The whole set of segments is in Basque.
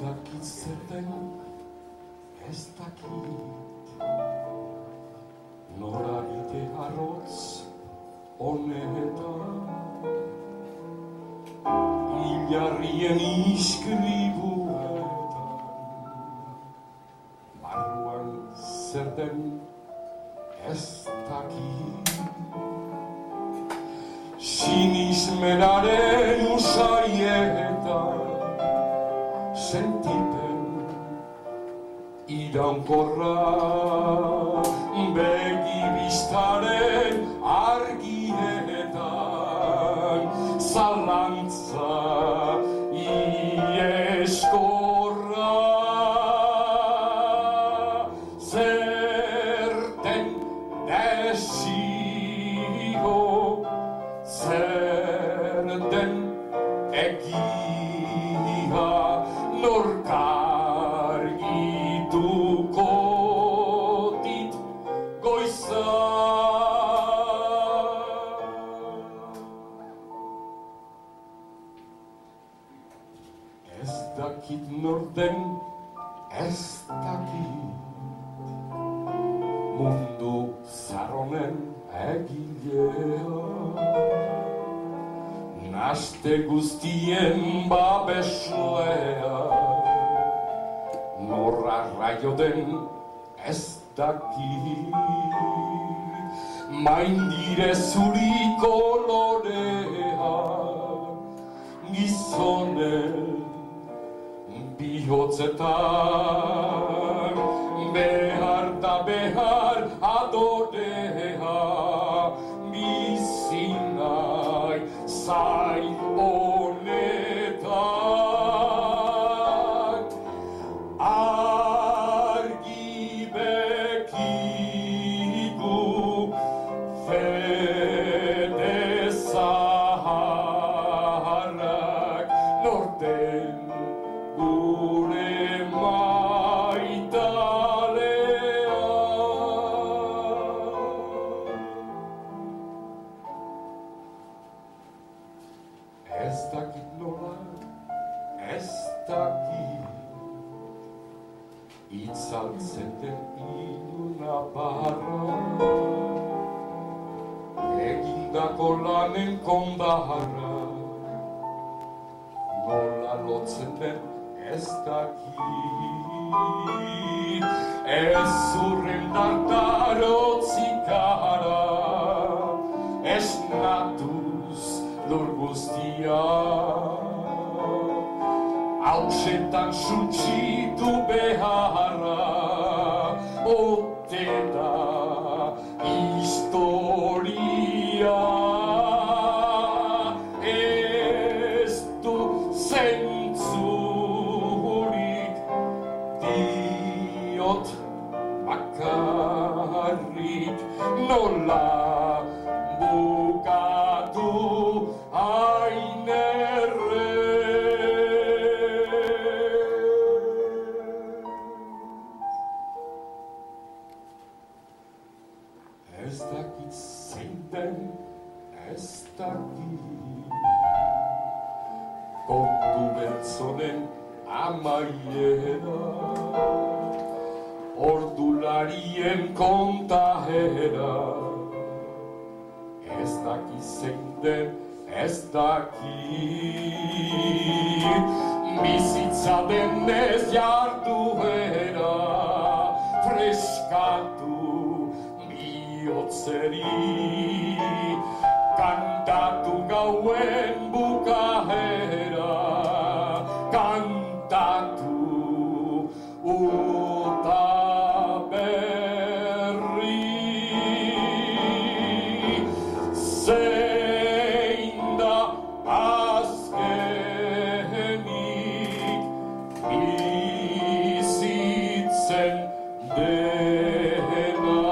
dakit zer den, ez dakit. Nora bide arrotz honetan, hilarrien iskribuetan, barruan zer den, ez dakit. Sinismenaren usaietan, sentipen iraunkorra, begibistaren argietan, zalantza ieskorra. Zer den desio, zer den egia, nork argituko dit goiza. Ez dakit nor den, ez dakit, mundu zarronen egilea. Naste guztien babeslea, norra raio den ez dakit. Maindire zuri kolorea, gizonen bihotzetan, behar da behar adorea, bizi nahi zain honetan. Argi bekigu fede zaharrak, norten gure maitalea. Ez dakit nola, ez dakit, itzaltzen den iluna barra, egindako lanen kondarra, nola lotzen den ez dakit. Ez zurrendartarotzikara, esnatuz lur guztia, hausetan sutsitu beharra, ote da historia. Ez du zentzurik, diot bakarrik, nola bukatu hain erre. Ez dakit zein den, ez dakit, kontu beltzonen amaiera, ordularien kontahera. Ez dakit zein den, ez dakit, bizitza denez jarduera, freskatu bihotzeri, kantatu gauen bukaera, kantatu uta berri. Zein da azkenik bizitzen dena,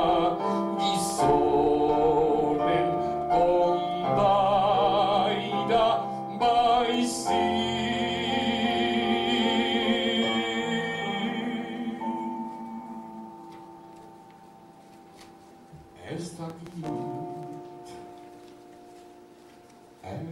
gizonen kondaira baizik. Ez dakit, ez